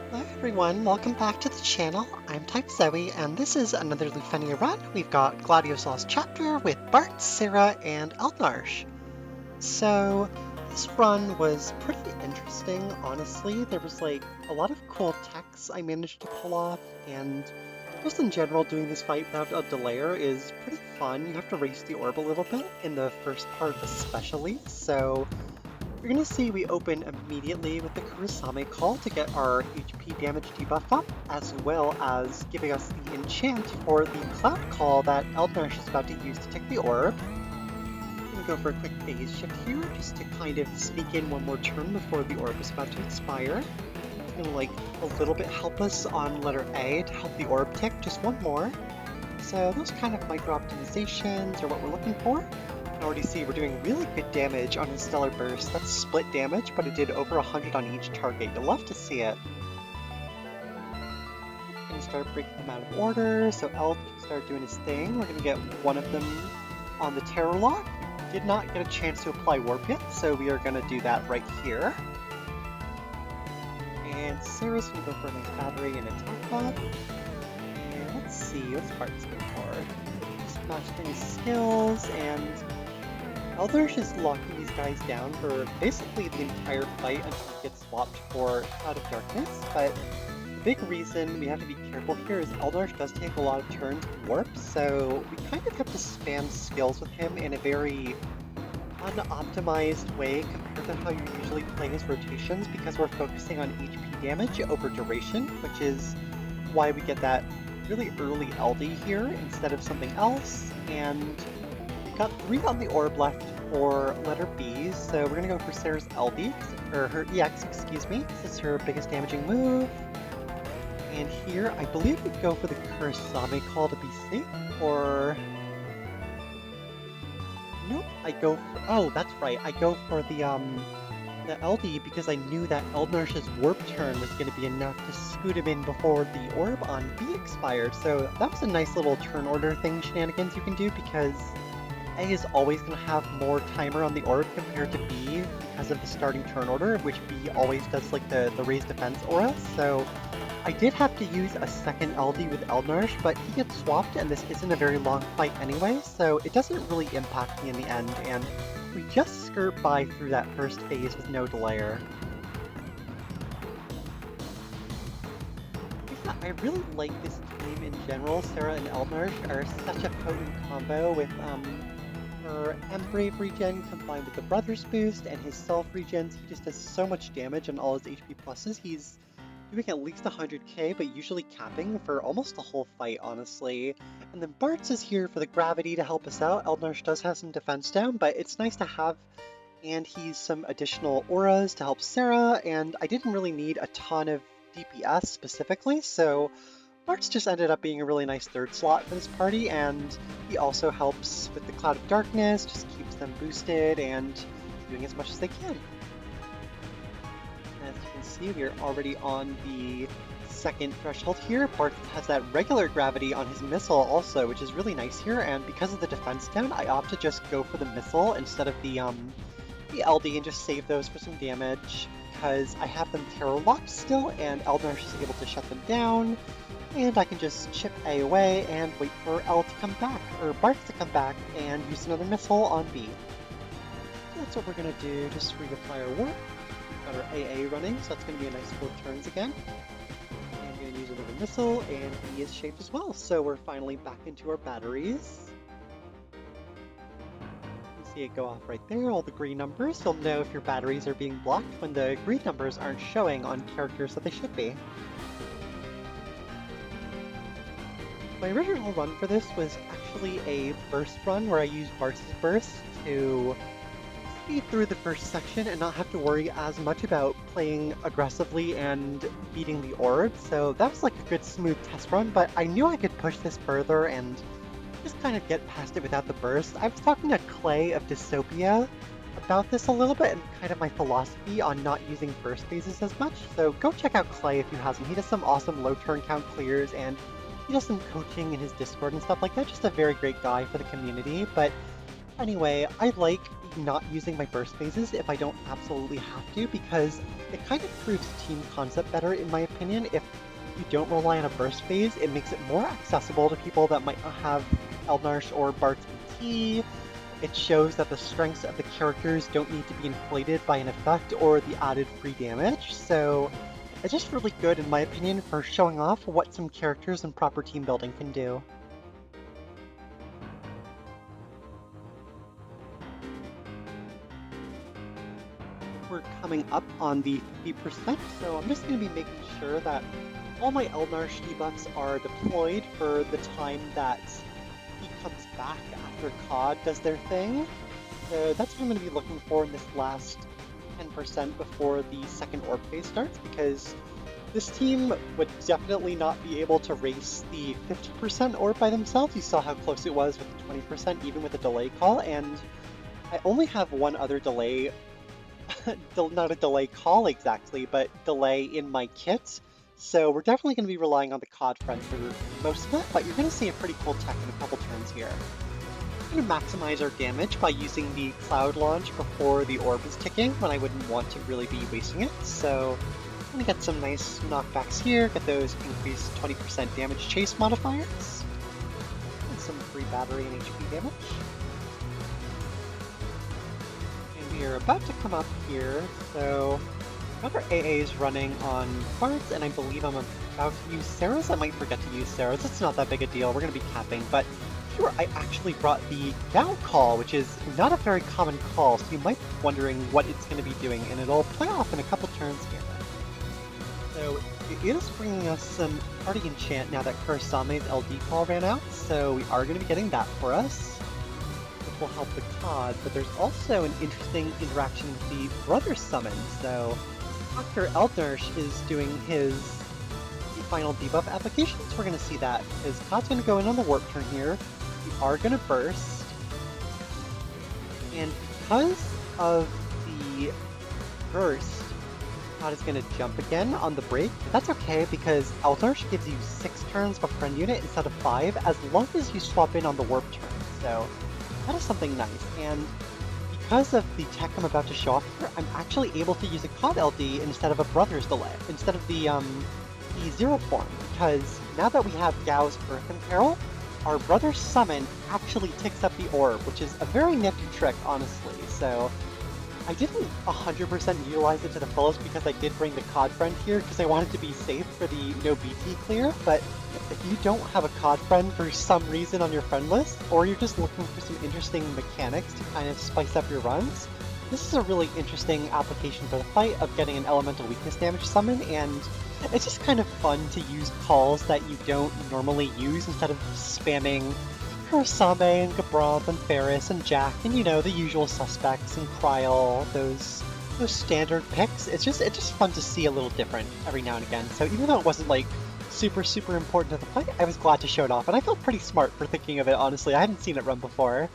Hello everyone, welcome back to the channel. I'm Zoey, and this is another Lufenia run. We've got Gladio's Lost Chapter with Bartz, Serah, and Eald'narche. So this run was pretty interesting, honestly. There was like a lot of cool techs I managed to pull off, and just in general doing this fight without a delayer is pretty fun. You have to race the orb a little bit in the first part especially, so you're going to see we open immediately with the Kurasame call to get our HP damage debuff up, as well as giving us the enchant for the Cloud Call that Eald'narche is about to use to take the orb. I'm going to go for a quick phase shift here, just to kind of sneak in one more turn before the orb is about to expire. It's going to like a little bit help us on letter A to help the orb tick just one more. So those kind of micro optimizations are what we're looking for. You can already see we're doing really good damage on his Stellar Burst. That's split damage, but it did over 100 on each target. You'll love to see it. We're going to start breaking them out of order, so Eld can start doing his thing. We're going to get one of them on the Terror Lock. Did not get a chance to apply Warp yet, so we are going to do that right here. And Serah's going to go for a nice battery and attack bot. And let's see, what's Bartz go for? Just mastering his skills, and Eald'narche is locking these guys down for basically the entire fight until he gets swapped for Cloud of Darkness, but the big reason we have to be careful here is Eald'narche does take a lot of turns to warp, so we kind of have to spam skills with him in a very unoptimized way compared to how you usually play his rotations, because we're focusing on HP damage over duration, which is why we get that really early LD here instead of something else, and got 3 on the orb left for letter B, so we're gonna go for Serah's LD, or her EX, excuse me. This is her biggest damaging move. And here, I believe we go for the Kurasame call to be safe, or... Nope, I go for... Oh, that's right, I go for the LD because I knew that Eald'narche's warp turn was going to be enough to scoot him in before the orb on B expired, so that was a nice little turn order thing shenanigans you can do, because A is always going to have more timer on the orb compared to B because of the starting turn order, which B always does like the raised defense aura, so I did have to use a second LD with Eald'narche, but he gets swapped and this isn't a very long fight anyway, so it doesn't really impact me in the end, and we just skirt by through that first phase with no delayer. Yeah, I really like this team in general. Serah and Eald'narche are such a potent combo with her Embrave regen combined with the Brothers boost and his self regens. He just does so much damage on all his HP pluses. He's doing at least 100k, but usually capping for almost the whole fight, honestly. And then Bartz is here for the gravity to help us out. Eald'narche does have some defense down, but it's nice to have, and he's some additional auras to help Serah, and I didn't really need a ton of DPS specifically, so Bartz just ended up being a really nice third slot for this party, and he also helps with the Cloud of Darkness, just keeps them boosted and doing as much as they can. As you can see, we are already on the second threshold here. Bartz has that regular gravity on his missile also, which is really nice here, and because of the defense down, I opt to just go for the missile instead of the LD and just save those for some damage, because I have them terror locked still, and Eald'narche is able to shut them down, and I can just chip A away and wait for L to come back, or Bartz to come back, and use another missile on B. So that's what we're going to do, just reapply our warp. Got our AA running, so that's going to be a nice 4 turns again. And I'm going to use another missile, and B is shaped as well, so we're finally back into our batteries. You can see it go off right there, all the green numbers. You'll know if your batteries are being blocked when the green numbers aren't showing on characters that they should be. My original run for this was actually a burst run where I used Bartz's burst to speed through the first section and not have to worry as much about playing aggressively and beating the orb, so that was like a good smooth test run, but I knew I could push this further and just kind of get past it without the burst. I was talking to Clay of Dystopia about this a little bit and kind of my philosophy on not using burst phases as much, so go check out Clay if you haven't. He does some awesome low turn count clears, and he does some coaching in his Discord and stuff like that. Just a very great guy for the community, but anyway, I like not using my burst phases if I don't absolutely have to, because it kind of proves team concept better in my opinion. If you don't rely on a burst phase, it makes it more accessible to people that might not have Eald'narche or Bartz BT. It shows that the strengths of the characters don't need to be inflated by an effect or the added free damage, so it's just really good in my opinion for showing off what some characters and proper team building can do. We're coming up on the 50%, so I'm just going to be making sure that all my Eald'narche debuffs are deployed for the time that he comes back after COD does their thing. So that's what I'm going to be looking for in this last 10% before the second orb phase starts, because this team would definitely not be able to race the 50% orb by themselves. You saw how close it was with the 20%, even with a delay call, and I only have one other delay, not a delay call exactly, but delay in my kit. So we're definitely going to be relying on the COD friend for most of it, but you're going to see a pretty cool tech in a couple turns here. We're going to maximize our damage by using the cloud launch before the orb is ticking, when I wouldn't want to really be wasting it. So I'm going to get some nice knockbacks here, get those increased 20% damage chase modifiers, and some free battery and HP damage. And we are about to come up here, so another AA is running on Bartz, and I believe I'm about to use Serah's. I might forget to use Serah's. It's not that big a deal. We're going to be capping, but here I actually brought the Gao call, which is not a very common call, so you might be wondering what it's going to be doing, and it'll play off in a couple turns here. So it is bringing us some party enchant now that Kurisame's LD call ran out, so we are going to be getting that for us, which will help the COD, but there's also an interesting interaction with the brother summon. So after Eald'narche is doing his final debuff applications, we're going to see that, because COD's going to go in on the warp turn here. We are going to burst, and because of the burst, COD is going to jump again on the break. But that's okay, because Eald'narche gives you 6 turns of a friend unit instead of 5, as long as you swap in on the warp turn. So that is something nice, and because of the tech I'm about to show off here, I'm actually able to use a COD LD instead of a Brother's Delay, instead of the zero form, because now that we have Gao's Earth Imperil, our Brother's Summon actually ticks up the orb, which is a very nifty trick, honestly. So I didn't 100% utilize it to the fullest because I did bring the COD friend here because I wanted to be safe for the no BT clear, but if you don't have a COD friend for some reason on your friend list, or you're just looking for some interesting mechanics to kind of spice up your runs, this is a really interesting application for the fight of getting an elemental weakness damage summon, and it's just kind of fun to use calls that you don't normally use instead of spamming Kurasame and Gabroth and Ferris and Jack and, you know, the usual suspects and Kryl, those standard picks. It's just fun to see a little different every now and again. So even though it wasn't like super important to the fight, I was glad to show it off, and I felt pretty smart for thinking of it, honestly. I hadn't seen it run before.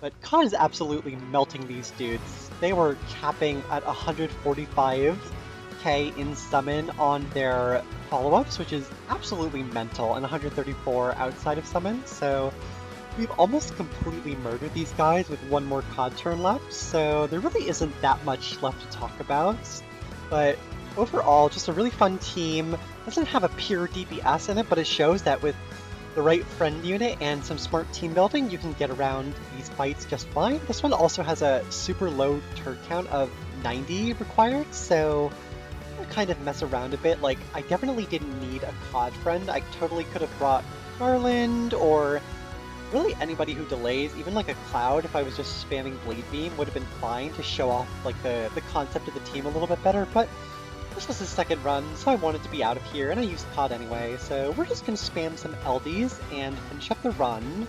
But COD is absolutely melting these dudes. They were capping at 145k in summon on their follow-ups, which is absolutely mental, and 134 outside of summon, so we've almost completely murdered these guys with one more COD turn left, so there really isn't that much left to talk about. But overall, just a really fun team. Doesn't have a pure DPS in it, but it shows that with the right friend unit and some smart team building, you can get around these fights just fine. This one also has a super low turn count of 90 required, so kind of mess around a bit. Like, I definitely didn't need a COD friend. I totally could have brought Garland or really anybody who delays, even like a Cloud if I was just spamming Blade Beam would have been fine to show off like the concept of the team a little bit better, but this was the second run, so I wanted to be out of here, and I used COD anyway, so we're just going to spam some LDs and finish up the run.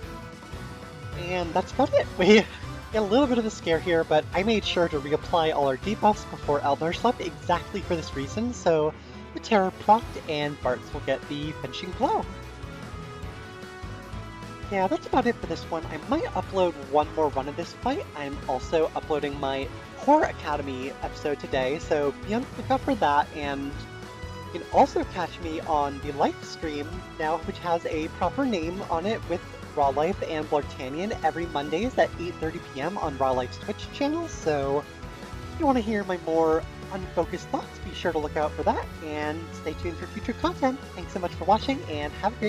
And that's about it. We get a little bit of a scare here, but I made sure to reapply all our debuffs before Eald'narche left exactly for this reason, so the Terror procced and Bartz will get the finishing blow. Yeah, that's about it for this one. I might upload one more run of this fight. I'm also uploading my Core Academy episode today, so be on the lookout for that, and you can also catch me on the live stream now, which has a proper name on it with Raw Life and Blartanian every Mondays at 8:30 p.m. on Raw Life's Twitch channel, so if you want to hear my more unfocused thoughts, be sure to look out for that, and stay tuned for future content. Thanks so much for watching, and have a great